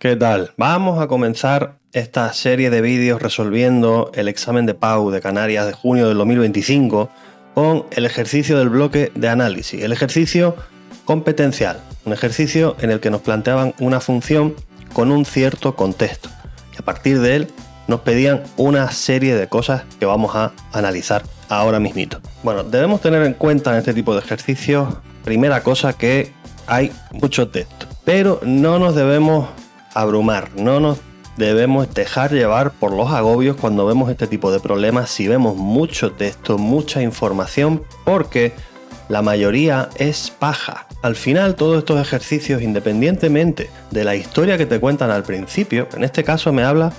¿Qué tal? Vamos a comenzar esta serie de vídeos resolviendo el examen de PAU de Canarias de junio del 2025 con el ejercicio del bloque de análisis, el ejercicio competencial, un ejercicio en el que nos planteaban una función con un cierto contexto y a partir de él nos pedían una serie de cosas que vamos a analizar ahora mismito. Bueno, debemos tener en cuenta en este tipo de ejercicios, primera cosa, que hay mucho texto, pero no nos debemos abrumar, no nos debemos dejar llevar por los agobios cuando vemos este tipo de problemas si vemos mucho texto, mucha información, porque la mayoría es paja. Al final, todos estos ejercicios, independientemente de la historia que te cuentan al principio, en este caso me habla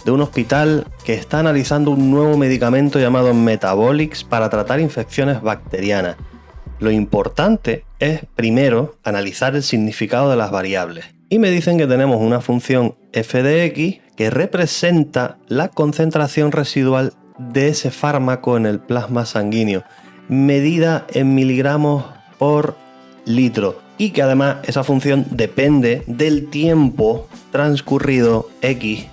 de un hospital que está analizando un nuevo medicamento llamado Metabolics para tratar infecciones bacterianas. Lo importante es, primero, analizar el significado de las variables. Y me dicen que tenemos una función f de x que representa la concentración residual de ese fármaco en el plasma sanguíneo, medida en miligramos por litro. Y que además esa función depende del tiempo transcurrido x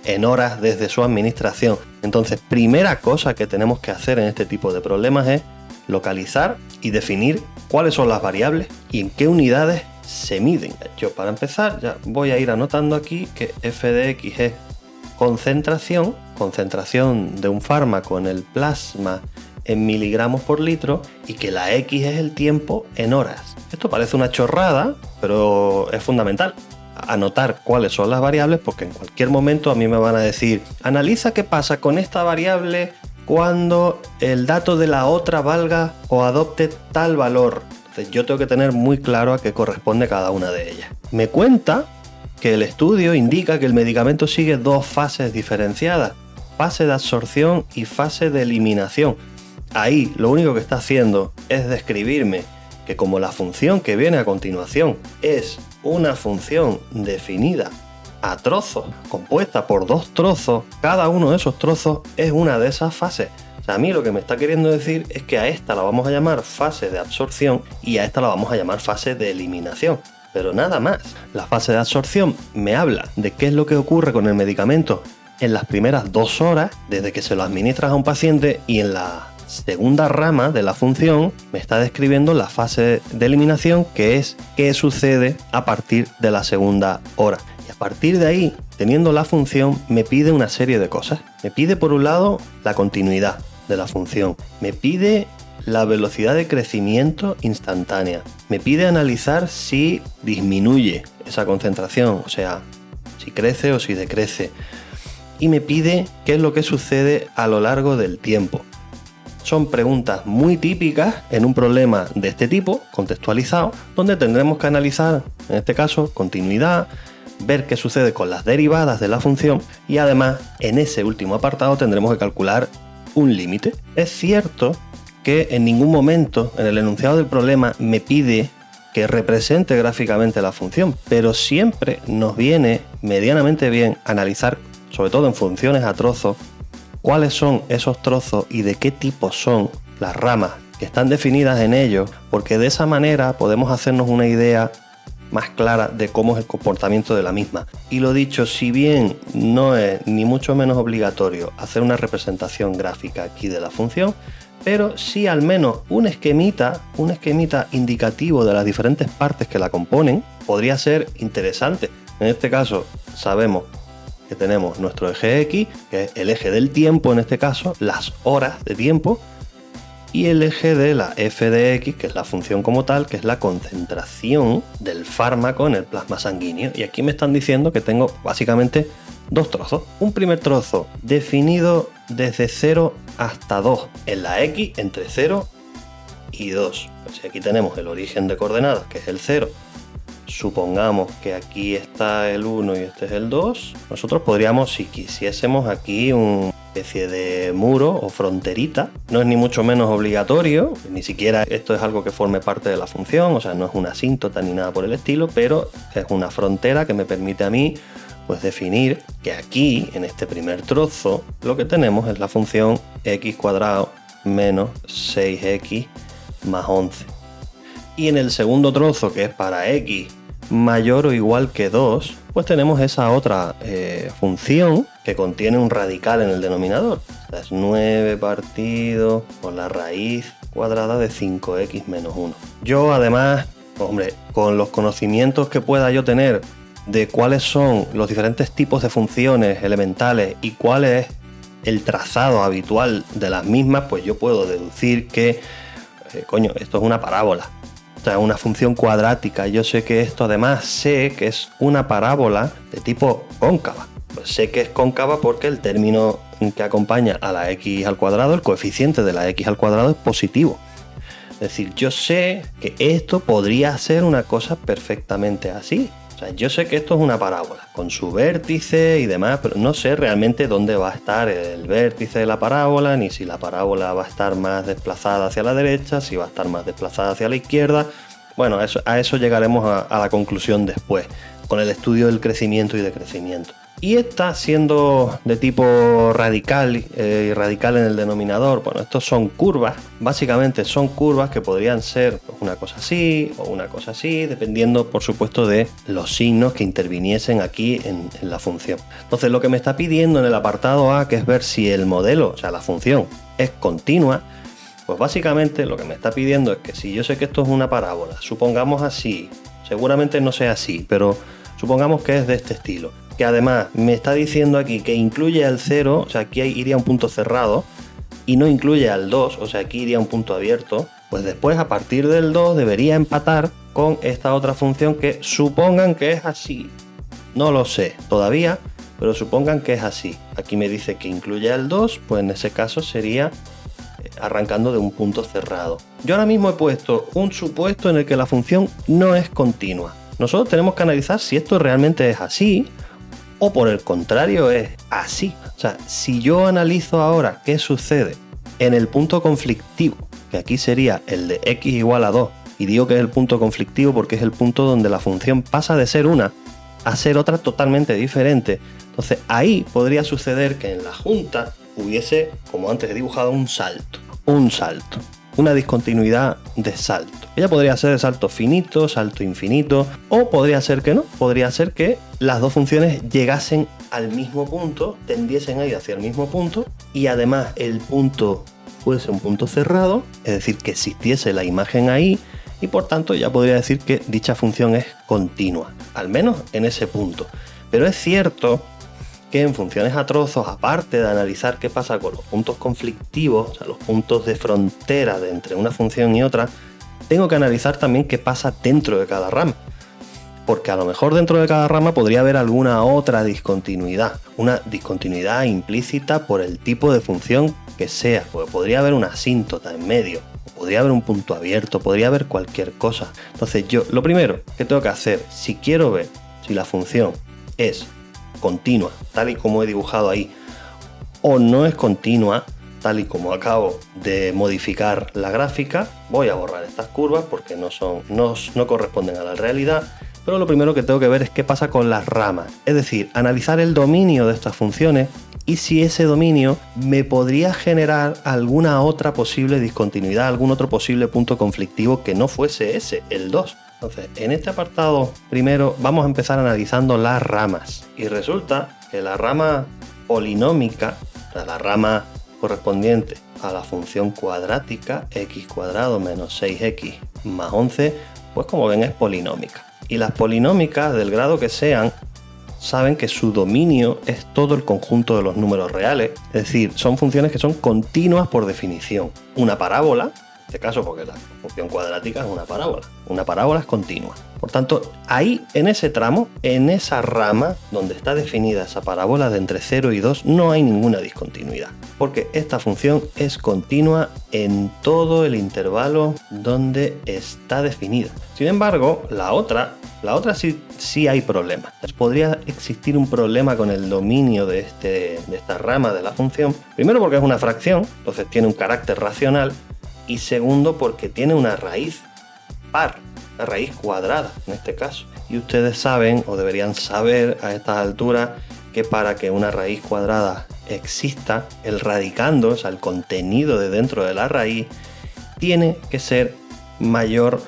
en horas desde su administración. Entonces, primera cosa que tenemos que hacer en este tipo de problemas es localizar y definir cuáles son las variables y en qué unidades se miden. Yo, para empezar, ya voy a ir anotando aquí que f de x es concentración de un fármaco en el plasma en miligramos por litro y que la x es el tiempo en horas. Esto parece una chorrada, pero es fundamental anotar cuáles son las variables, porque en cualquier momento a mí me van a decir: analiza qué pasa con esta variable cuando el dato de la otra valga o adopte tal valor. Entonces yo tengo que tener muy claro a qué corresponde cada una de ellas. Me cuenta que el estudio indica que el medicamento sigue dos fases diferenciadas: fase de absorción y fase de eliminación. Ahí lo único que está haciendo es describirme que, como la función que viene a continuación es una función definida a trozos, compuesta por dos trozos, cada uno de esos trozos es una de esas fases. O sea, a mí lo que me está queriendo decir es que a esta la vamos a llamar fase de absorción y a esta la vamos a llamar fase de eliminación. Pero nada más. La fase de absorción me habla de qué es lo que ocurre con el medicamento en las primeras 2 horas desde que se lo administras a un paciente, y en la segunda rama de la función me está describiendo la fase de eliminación, que es qué sucede a partir de la segunda hora. Y a partir de ahí, teniendo la función, me pide una serie de cosas. Me pide, por un lado, la continuidad de la función. Me pide la velocidad de crecimiento instantánea. Me pide analizar si disminuye esa concentración, o sea, si crece o si decrece. Y me pide qué es lo que sucede a lo largo del tiempo. Son preguntas muy típicas en un problema de este tipo, contextualizado, donde tendremos que analizar, en este caso, continuidad, ver qué sucede con las derivadas de la función y además, en ese último apartado, tendremos que calcular un límite. Es cierto que en ningún momento en el enunciado del problema me pide que represente gráficamente la función, pero siempre nos viene medianamente bien analizar, sobre todo en funciones a trozos, cuáles son esos trozos y de qué tipo son las ramas que están definidas en ellos, porque de esa manera podemos hacernos una idea más clara de cómo es el comportamiento de la misma. Y lo dicho, si bien no es ni mucho menos obligatorio hacer una representación gráfica aquí de la función, pero sí al menos un esquemita indicativo de las diferentes partes que la componen podría ser interesante. En este caso sabemos que tenemos nuestro eje X, que es el eje del tiempo en este caso, las horas de tiempo, y el eje de la f de x, que es la función como tal, que es la concentración del fármaco en el plasma sanguíneo. Y aquí me están diciendo que tengo básicamente dos trozos. Un primer trozo definido desde 0 hasta 2, en la x entre 0 y 2. Pues aquí tenemos el origen de coordenadas, que es el 0. Supongamos que aquí está el 1 y este es el 2. Nosotros podríamos, si quisiésemos, aquí una especie de muro o fronterita. No es ni mucho menos obligatorio, ni siquiera esto es algo que forme parte de la función, o sea, no es una asíntota ni nada por el estilo, pero es una frontera que me permite a mí pues definir que aquí, en este primer trozo, lo que tenemos es la función x² menos 6x más 11. Y en el segundo trozo, que es para x mayor o igual que 2, pues tenemos esa otra función que contiene un radical en el denominador. O sea, es 9 partido por la raíz cuadrada de 5x menos 1. Yo además, hombre, con los conocimientos que pueda yo tener de cuáles son los diferentes tipos de funciones elementales y cuál es el trazado habitual de las mismas, pues yo puedo deducir que, esto es una parábola. O sea, una función cuadrática. Yo sé que esto, además, sé que es una parábola de tipo cóncava. Pues sé que es cóncava porque el término que acompaña a la x al cuadrado, el coeficiente de la x al cuadrado es positivo. Es decir, yo sé que esto podría ser una cosa perfectamente así. O sea, yo sé que esto es una parábola, con su vértice y demás, pero no sé realmente dónde va a estar el vértice de la parábola, ni si la parábola va a estar más desplazada hacia la derecha, si va a estar más desplazada hacia la izquierda. Bueno, a eso llegaremos a la conclusión después, con el estudio del crecimiento y decrecimiento. Y esta, siendo de tipo radical y radical en el denominador, bueno, estos son curvas, básicamente son curvas que podrían ser una cosa así o una cosa así, dependiendo, por supuesto, de los signos que interviniesen aquí en la función. Entonces, lo que me está pidiendo en el apartado A, que es ver si el modelo, o sea, la función, es continua, pues básicamente lo que me está pidiendo es que si yo sé que esto es una parábola, supongamos así, seguramente no sea así, pero supongamos que es de este estilo, que además me está diciendo aquí que incluye al 0, o sea, aquí iría un punto cerrado, y no incluye al 2, o sea, aquí iría un punto abierto, pues después a partir del 2 debería empatar con esta otra función que supongan que es así. No lo sé todavía, pero supongan que es así. Aquí me dice que incluye al 2, pues en ese caso sería arrancando de un punto cerrado. Yo ahora mismo he puesto un supuesto en el que la función no es continua. Nosotros tenemos que analizar si esto realmente es así o por el contrario es así. O sea, si yo analizo ahora qué sucede en el punto conflictivo, que aquí sería el de x igual a 2, y digo que es el punto conflictivo porque es el punto donde la función pasa de ser una a ser otra totalmente diferente. Entonces ahí podría suceder que en la junta hubiese, como antes he dibujado, un salto, una discontinuidad de salto. Ella podría ser de salto finito, salto infinito, o podría ser que no, podría ser que las dos funciones llegasen al mismo punto, tendiesen a ir hacia el mismo punto, y además el punto fuese un punto cerrado, es decir, que existiese la imagen ahí, y por tanto ya podría decir que dicha función es continua, al menos en ese punto. Pero es cierto que en funciones a trozos, aparte de analizar qué pasa con los puntos conflictivos, o sea, los puntos de frontera de entre una función y otra, tengo que analizar también qué pasa dentro de cada rama. Porque a lo mejor dentro de cada rama podría haber alguna otra discontinuidad, una discontinuidad implícita por el tipo de función que sea, porque podría haber una asíntota en medio, podría haber un punto abierto, podría haber cualquier cosa. Entonces yo, lo primero que tengo que hacer, si quiero ver si la función es continua, tal y como he dibujado ahí, o no es continua, tal y como acabo de modificar la gráfica, voy a borrar estas curvas porque no corresponden a la realidad, pero lo primero que tengo que ver es qué pasa con las ramas, es decir, analizar el dominio de estas funciones y si ese dominio me podría generar alguna otra posible discontinuidad, algún otro posible punto conflictivo que no fuese ese, el 2. Entonces, en este apartado, primero vamos a empezar analizando las ramas. Y resulta que la rama polinómica, o sea, la rama correspondiente a la función cuadrática, x cuadrado menos 6x más 11, pues como ven es polinómica. Y las polinómicas, del grado que sean, saben que su dominio es todo el conjunto de los números reales. Es decir, son funciones que son continuas por definición. Una parábola, en este caso porque la función cuadrática es una parábola es continua. Por tanto, ahí en ese tramo, en esa rama donde está definida esa parábola de entre 0 y 2, no hay ninguna discontinuidad, porque esta función es continua en todo el intervalo donde está definida. Sin embargo, la otra sí hay problemas. Podría existir un problema con el dominio de esta rama de la función, primero porque es una fracción, entonces tiene un carácter racional, y segundo porque tiene una raíz par, una raíz cuadrada en este caso. Y ustedes saben, o deberían saber a estas alturas, que para que una raíz cuadrada exista, el radicando, o sea, el contenido de dentro de la raíz, tiene que ser mayor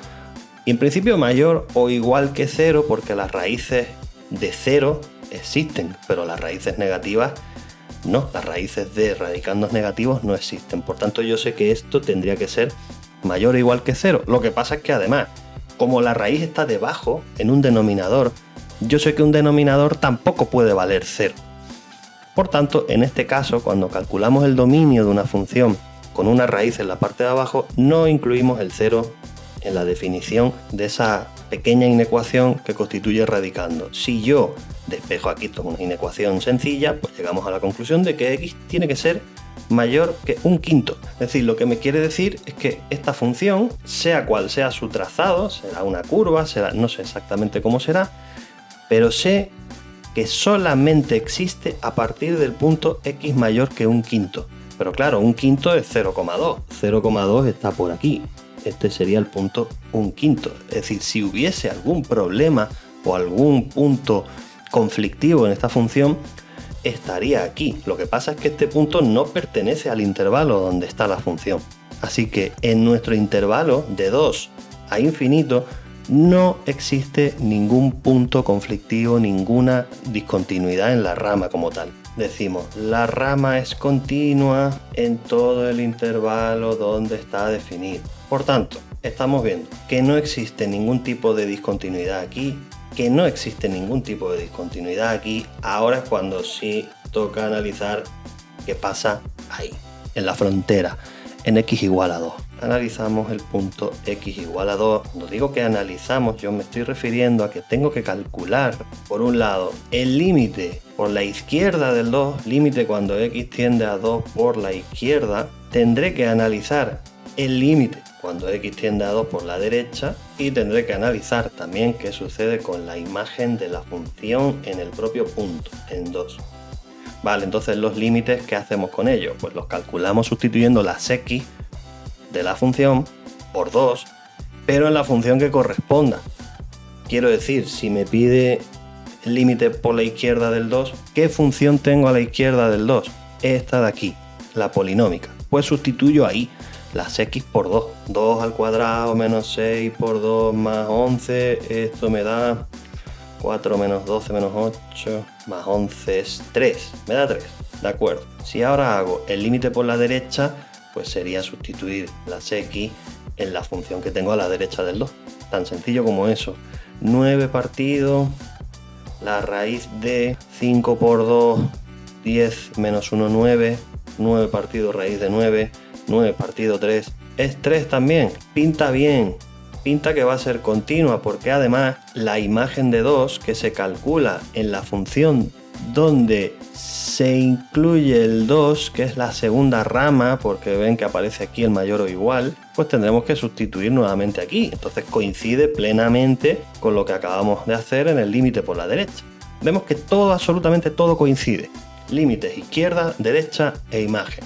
Y en principio mayor o igual que 0 porque las raíces de 0 existen, pero las raíces negativas no, las raíces de radicandos negativos no existen. Por tanto, yo sé que esto tendría que ser mayor o igual que 0. Lo que pasa es que además, como la raíz está debajo, en un denominador, yo sé que un denominador tampoco puede valer 0. Por tanto, en este caso, cuando calculamos el dominio de una función con una raíz en la parte de abajo, no incluimos el 0 en la definición de esa pequeña inecuación que constituye radicando. Si yo despejo aquí, esto es una inecuación sencilla, pues llegamos a la conclusión de que x tiene que ser mayor que un quinto. Es decir, lo que me quiere decir es que esta función, sea cual sea su trazado, será una curva, será, no sé exactamente cómo será, pero sé que solamente existe a partir del punto x mayor que un quinto. Pero claro, un quinto es 0,2. 0,2 está por aquí. Este sería el punto un quinto. Es decir, si hubiese algún problema o algún punto conflictivo en esta función, estaría aquí. Lo que pasa es que este punto no pertenece al intervalo donde está la función. Así que en nuestro intervalo de 2 a infinito no existe ningún punto conflictivo, ninguna discontinuidad en la rama como tal. Decimos, la rama es continua en todo el intervalo donde está definido. Por tanto, estamos viendo que no existe ningún tipo de discontinuidad aquí, que no existe ningún tipo de discontinuidad aquí. Ahora es cuando sí toca analizar qué pasa ahí, en la frontera, en x igual a 2. Analizamos el punto x igual a 2. Cuando digo que analizamos, yo me estoy refiriendo a que tengo que calcular, por un lado, el límite por la izquierda del 2, límite cuando x tiende a 2 por la izquierda. Tendré que analizar el límite cuando x tiende a 2 por la derecha y tendré que analizar también qué sucede con la imagen de la función en el propio punto, en 2. Vale, entonces los límites, ¿qué hacemos con ellos? Pues los calculamos sustituyendo las x de la función por 2, pero en la función que corresponda. Quiero decir, si me pide el límite por la izquierda del 2, ¿qué función tengo a la izquierda del 2? Esta de aquí, la polinómica. Pues sustituyo ahí las x por 2. 2 al cuadrado menos 6 por 2 más 11, esto me da 4 menos 12 menos 8 más 11 es 3, me da 3, de acuerdo. Si ahora hago el límite por la derecha, pues sería sustituir las x en la función que tengo a la derecha del 2. Tan sencillo como eso. 9 partido la raíz de 5 por 2, 10 menos 1, 9. 9 partido raíz de 9. 9 partido 3 es 3 también. Pinta bien. Pinta que va a ser continua porque además la imagen de 2 que se calcula en la función donde se incluye el 2, que es la segunda rama, porque ven que aparece aquí el mayor o igual, pues tendremos que sustituir nuevamente aquí. Entonces coincide plenamente con lo que acabamos de hacer en el límite por la derecha. Vemos que todo, absolutamente todo coincide. Límites izquierda, derecha e imagen.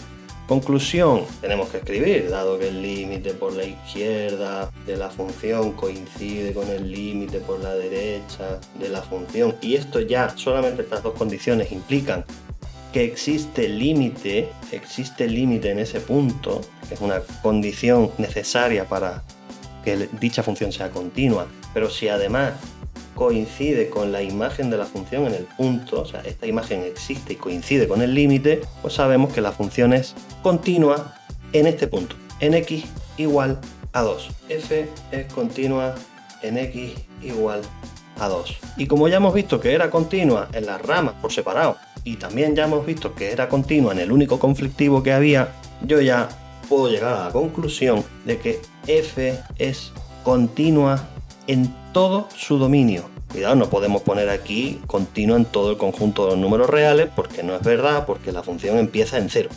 Conclusión, tenemos que escribir, dado que el límite por la izquierda de la función coincide con el límite por la derecha de la función, y esto ya, solamente estas dos condiciones implican que existe límite en ese punto, que es una condición necesaria para que dicha función sea continua, pero si además coincide con la imagen de la función en el punto, o sea, esta imagen existe y coincide con el límite, pues sabemos que la función es continua en este punto, en x igual a 2. F es continua en x igual a 2. Y como ya hemos visto que era continua en las ramas por separado, y también ya hemos visto que era continua en el único conflictivo que había, yo ya puedo llegar a la conclusión de que f es continua en todo su dominio. Cuidado, no podemos poner aquí continua en todo el conjunto de los números reales porque no es verdad, porque la función empieza en 0.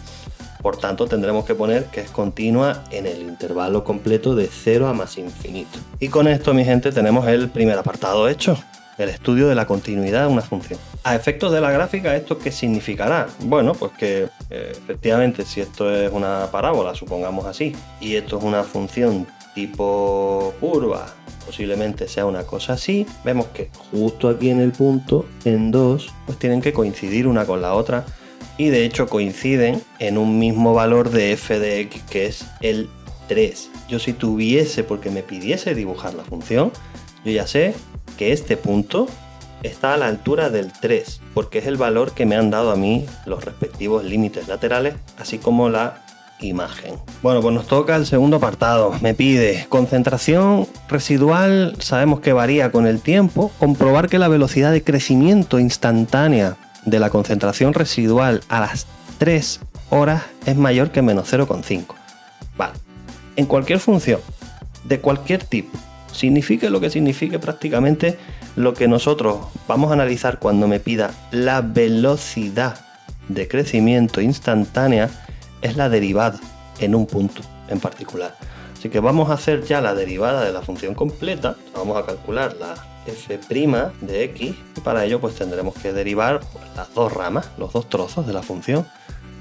Por tanto, tendremos que poner que es continua en el intervalo completo de 0 a más infinito. Y con esto, mi gente, tenemos el primer apartado hecho, el estudio de la continuidad de una función. A efectos de la gráfica, ¿esto qué significará? Bueno, pues que efectivamente, si esto es una parábola, supongamos así, y esto es una función tipo curva, posiblemente sea una cosa así, vemos que justo aquí en el punto, en 2, pues tienen que coincidir una con la otra, y de hecho coinciden en un mismo valor de f de x, que es el 3. Yo si tuviese, porque me pidiese dibujar la función, yo ya sé que este punto está a la altura del 3, porque es el valor que me han dado a mí los respectivos límites laterales, así como la imagen. Bueno, pues nos toca el segundo apartado. Me pide concentración residual, sabemos que varía con el tiempo, comprobar que la velocidad de crecimiento instantánea de la concentración residual a las 3 horas es mayor que menos 0,5. Vale. En cualquier función, de cualquier tipo, signifique lo que signifique prácticamente, lo que nosotros vamos a analizar cuando me pida la velocidad de crecimiento instantánea es la derivada en un punto en particular. Así que vamos a hacer ya la derivada de la función completa. Vamos a calcular la f' de x y para ello pues tendremos que derivar las dos ramas, los dos trozos de la función.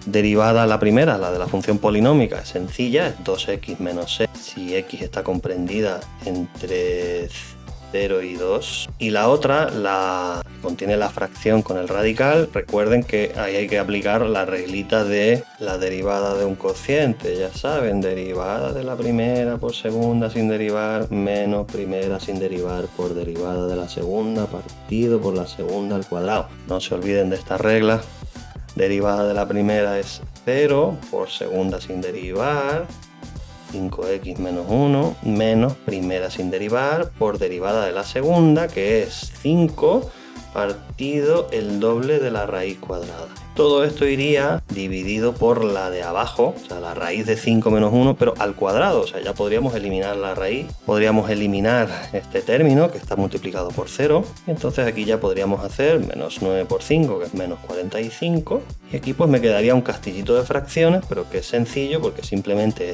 Derivada la primera, la de la función polinómica, es sencilla, es 2x menos 6 si x está comprendida entre 0 y 2. Y la otra, la que contiene la fracción con el radical, recuerden que ahí hay que aplicar la reglita de la derivada de un cociente. Ya saben, derivada de la primera por segunda sin derivar, menos primera sin derivar por derivada de la segunda, partido por la segunda al cuadrado. No se olviden de esta regla. Derivada de la primera es 0 por segunda sin derivar, 5x menos 1, menos primera sin derivar por derivada de la segunda, que es 5 partido el doble de la raíz cuadrada. Todo esto iría dividido por la de abajo, o sea, la raíz de 5 menos 1, pero al cuadrado. O sea, ya podríamos eliminar la raíz, podríamos eliminar este término que está multiplicado por 0. Y entonces aquí ya podríamos hacer menos 9 por 5, que es menos 45. Y aquí pues me quedaría un castillito de fracciones, pero que es sencillo porque simplemente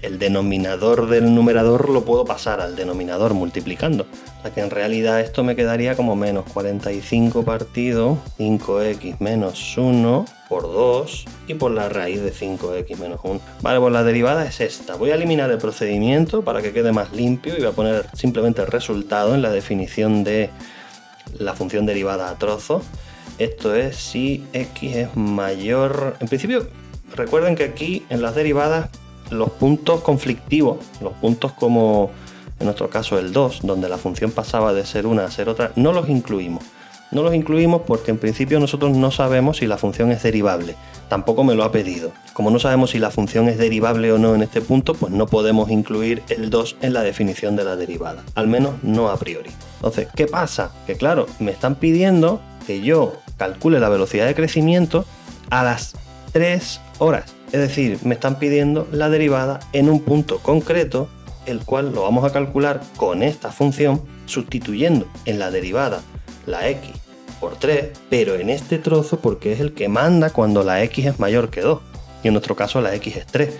el denominador del numerador lo puedo pasar al denominador multiplicando. O sea que en realidad esto me quedaría como menos 45 partido 5x menos 1 por 2 y por la raíz de 5x menos 1. Vale, pues la derivada es esta. Voy a eliminar el procedimiento para que quede más limpio y voy a poner simplemente el resultado en la definición de la función derivada a trozos. Esto es si x es mayor... En principio, recuerden que aquí en las derivadas los puntos conflictivos, los puntos como en nuestro caso el 2, donde la función pasaba de ser una a ser otra, no los incluimos. No los incluimos porque en principio nosotros no sabemos si la función es derivable. Tampoco me lo ha pedido. Como no sabemos si la función es derivable o no en este punto, pues no podemos incluir el 2 en la definición de la derivada. Al menos no a priori. Entonces, ¿qué pasa? Que claro, me están pidiendo que yo calcule la velocidad de crecimiento a las 3 horas. Es decir, me están pidiendo la derivada en un punto concreto, el cual lo vamos a calcular con esta función, sustituyendo en la derivada la x por 3, pero en este trozo porque es el que manda cuando la x es mayor que 2, y en nuestro caso la x es 3.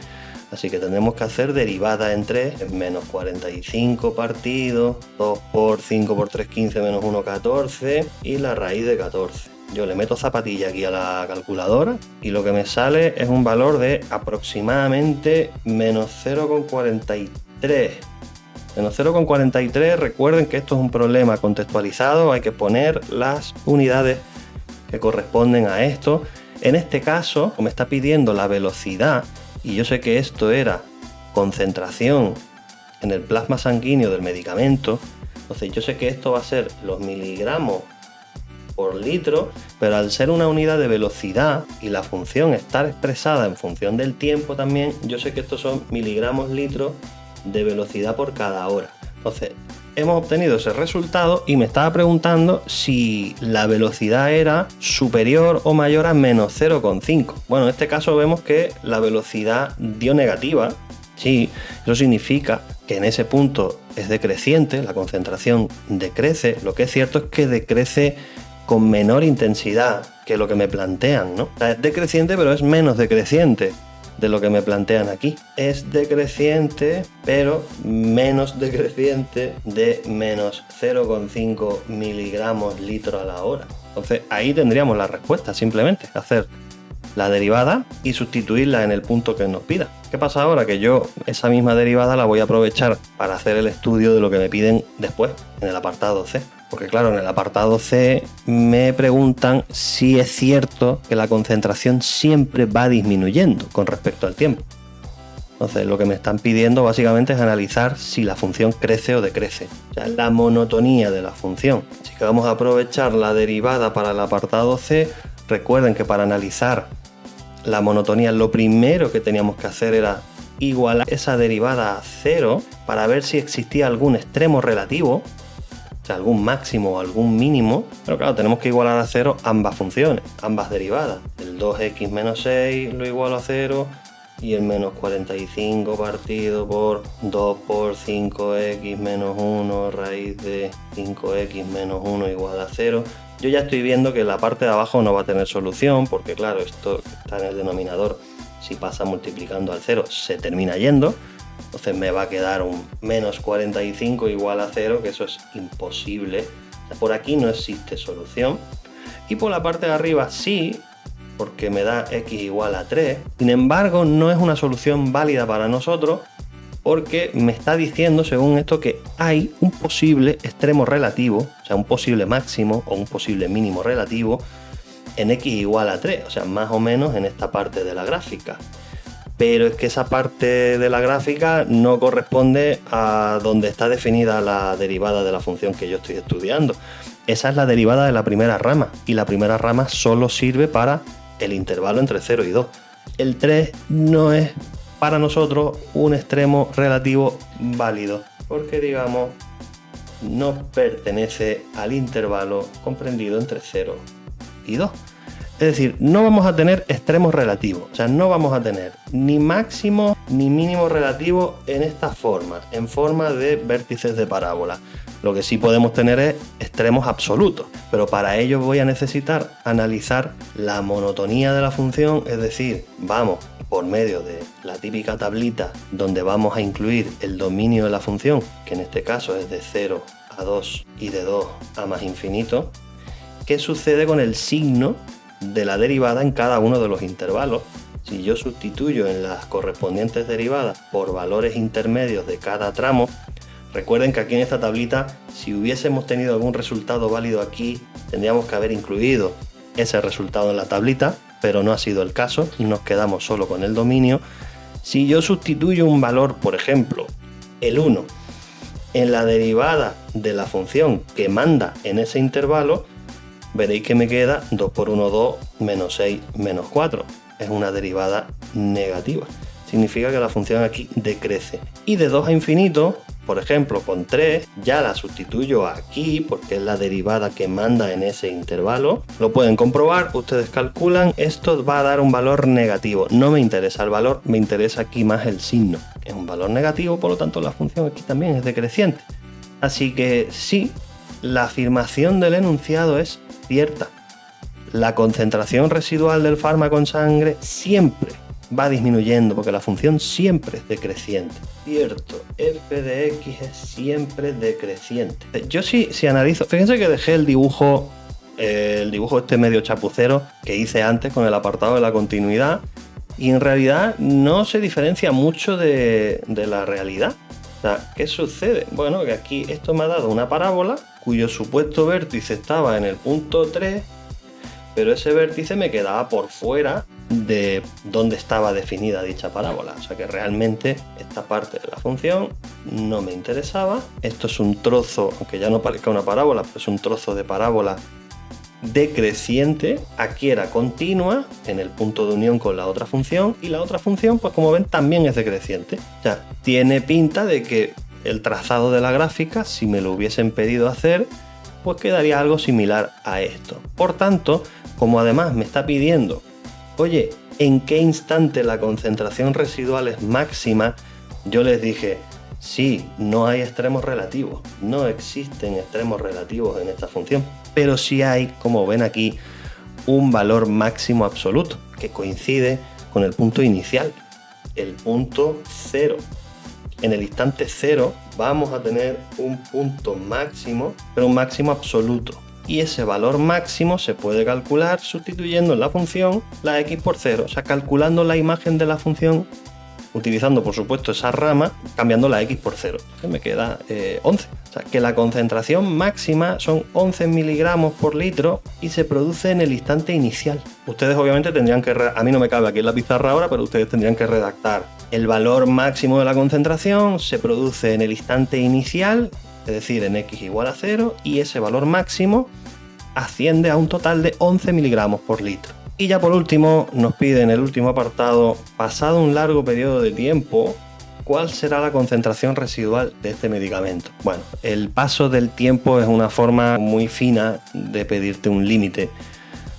Así que tendremos que hacer derivada en 3, es menos 45 partido 2 por 5 por 3, 15 menos 1, 14, y la raíz de 14. Yo le meto zapatilla aquí a la calculadora y lo que me sale es un valor de aproximadamente menos 0,43. Menos 0,43, recuerden que esto es un problema contextualizado, hay que poner las unidades que corresponden a esto. En este caso, me está pidiendo la velocidad, y yo sé que esto era concentración en el plasma sanguíneo del medicamento, entonces yo sé que esto va a ser los miligramos por litro, pero al ser una unidad de velocidad y la función estar expresada en función del tiempo también, yo sé que estos son miligramos litros de velocidad por cada hora. Entonces hemos obtenido ese resultado y me estaba preguntando si la velocidad era superior o mayor a menos 0,5. Bueno, en este caso vemos que la velocidad dio negativa. Sí, eso significa que en ese punto es decreciente, la concentración decrece. Lo que es cierto es que decrece con menor intensidad que lo que me plantean, ¿no? O sea, es decreciente, pero es menos decreciente de lo que me plantean aquí. Es decreciente, pero menos decreciente de menos 0,5 miligramos litro a la hora. Entonces ahí tendríamos la respuesta, simplemente hacer la derivada y sustituirla en el punto que nos pida. ¿Qué pasa ahora? Que yo esa misma derivada la voy a aprovechar para hacer el estudio de lo que me piden después, en el apartado C. Porque claro, en el apartado C me preguntan si es cierto que la concentración siempre va disminuyendo con respecto al tiempo. Entonces lo que me están pidiendo básicamente es analizar si la función crece o decrece. O sea, la monotonía de la función. Así que vamos a aprovechar la derivada para el apartado C. Recuerden que para analizar la monotonía lo primero que teníamos que hacer era igualar esa derivada a 0 para ver si existía algún extremo relativo, o sea, algún máximo o algún mínimo. Pero claro, tenemos que igualar a 0 ambas funciones, ambas derivadas. El 2x menos 6 lo igualo a 0 y el menos 45 partido por 2 por 5x menos 1 raíz de 5x menos 1 igual a 0. Yo ya estoy viendo que la parte de abajo no va a tener solución porque claro, esto está en el denominador. Si pasa multiplicando al 0 se termina yendo, entonces me va a quedar un menos 45 igual a 0, que eso es imposible. Por aquí no existe solución. Y por la parte de arriba sí, porque me da x igual a 3. Sin embargo, no es una solución válida para nosotros porque me está diciendo, según esto, que hay un posible extremo relativo, o sea, un posible máximo o un posible mínimo relativo en x igual a 3, o sea, más o menos en esta parte de la gráfica. Pero es que esa parte de la gráfica no corresponde a donde está definida la derivada de la función que yo estoy estudiando. Esa es la derivada de la primera rama, y la primera rama solo sirve para el intervalo entre 0 y 2. El 3 no es para nosotros un extremo relativo válido, porque digamos no pertenece al intervalo comprendido entre 0 y 2. Es decir, no vamos a tener extremos relativos, o sea, no vamos a tener ni máximo ni mínimo relativo en esta forma, en forma de vértices de parábola. Lo que sí podemos tener es extremos absolutos, pero para ello voy a necesitar analizar la monotonía de la función, es decir, vamos por medio de la típica tablita donde vamos a incluir el dominio de la función, que en este caso es de 0 a 2 y de 2 a más infinito. ¿Qué sucede con el signo de la derivada en cada uno de los intervalos? Si yo sustituyo en las correspondientes derivadas por valores intermedios de cada tramo, recuerden que aquí en esta tablita, si hubiésemos tenido algún resultado válido aquí, tendríamos que haber incluido ese resultado en la tablita, pero no ha sido el caso y nos quedamos solo con el dominio. Si yo sustituyo un valor, por ejemplo, el 1, en la derivada de la función que manda en ese intervalo, veréis que me queda 2 por 1, 2, menos 6, menos 4. Es una derivada negativa. Significa que la función aquí decrece. Y de 2 a infinito, por ejemplo, con 3, ya la sustituyo aquí porque es la derivada que manda en ese intervalo. Lo pueden comprobar, ustedes calculan, esto va a dar un valor negativo. No me interesa el valor, me interesa aquí más el signo. Es un valor negativo, por lo tanto la función aquí también es decreciente. Así que sí, la afirmación del enunciado es cierta. La concentración residual del fármaco en sangre siempre va disminuyendo porque la función siempre es decreciente. Cierto, f de x es siempre decreciente. Yo si analizo, fíjense que dejé el dibujo este medio chapucero que hice antes con el apartado de la continuidad y en realidad no se diferencia mucho de la realidad. O sea, ¿qué sucede? Bueno, que aquí esto me ha dado una parábola cuyo supuesto vértice estaba en el punto 3, pero ese vértice me quedaba por fuera de donde estaba definida dicha parábola. O sea que realmente esta parte de la función no me interesaba. Esto es un trozo, aunque ya no parezca una parábola, pero es un trozo de parábola decreciente. Aquí era continua en el punto de unión con la otra función y la otra función, pues como ven, también es decreciente. O sea, tiene pinta de que el trazado de la gráfica, si me lo hubiesen pedido hacer, pues quedaría algo similar a esto. Por tanto, como además me está pidiendo, oye, ¿en qué instante la concentración residual es máxima? Yo les dije, sí, no hay extremos relativos, no existen extremos relativos en esta función, pero sí hay, como ven aquí, un valor máximo absoluto que coincide con el punto inicial, el punto 0. En el instante 0 vamos a tener un punto máximo, pero un máximo absoluto. Y ese valor máximo se puede calcular sustituyendo en la función la x por 0, o sea, calculando la imagen de la función, utilizando por supuesto esa rama, cambiando la x por 0. Que me queda 11. O sea, que la concentración máxima son 11 miligramos por litro y se produce en el instante inicial. Ustedes obviamente tendrían que, a mí no me cabe aquí en la pizarra ahora, pero ustedes tendrían que redactar El valor máximo de la concentración se produce en el instante inicial, es decir, en x igual a 0, y ese valor máximo asciende a un total de 11 miligramos por litro. Y ya por último, nos pide en el último apartado, pasado un largo periodo de tiempo, ¿cuál será la concentración residual de este medicamento? Bueno, el paso del tiempo es una forma muy fina de pedirte un límite,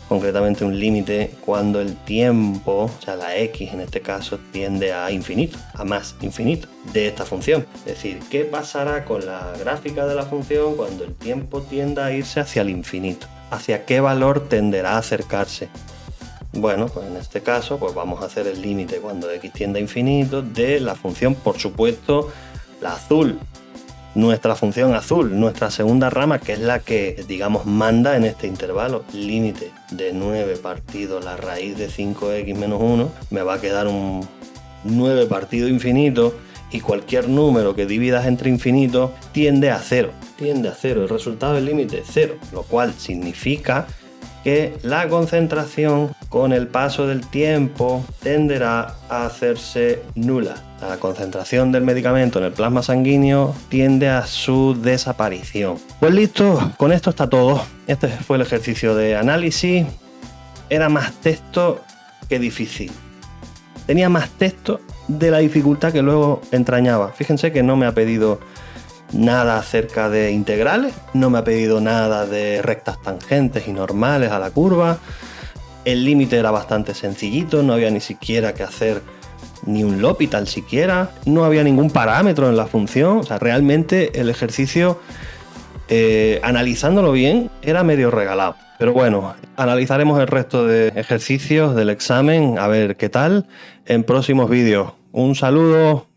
concretamente un límite cuando el tiempo, o sea la x en este caso, tiende a infinito, a más infinito de esta función. Es decir, ¿qué pasará con la gráfica de la función cuando el tiempo tienda a irse hacia el infinito? ¿Hacia qué valor tenderá a acercarse? Bueno, pues en este caso pues vamos a hacer el límite cuando x tiende a infinito de la función, por supuesto, la azul. Nuestra función azul, nuestra segunda rama, que es la que, digamos, manda en este intervalo. Límite de 9 partido la raíz de 5x menos 1, me va a quedar un 9 partido infinito, y cualquier número que dividas entre infinitos tiende a 0. Tiende a 0, el resultado del límite es 0, lo cual significa que la concentración con el paso del tiempo tenderá a hacerse nula. La concentración del medicamento en el plasma sanguíneo tiende a su desaparición. Pues listo, con esto está todo. Este fue el ejercicio de análisis. Era más texto que difícil. Tenía más texto de la dificultad que luego entrañaba. Fíjense que no me ha pedido nada acerca de integrales, no me ha pedido nada de rectas tangentes y normales a la curva. El límite era bastante sencillito, no había ni siquiera que hacer ni un L'Hopital siquiera, no había ningún parámetro en la función. O sea, realmente el ejercicio, analizándolo bien, era medio regalado. Pero bueno, analizaremos el resto de ejercicios del examen, a ver qué tal, en próximos vídeos. Un saludo.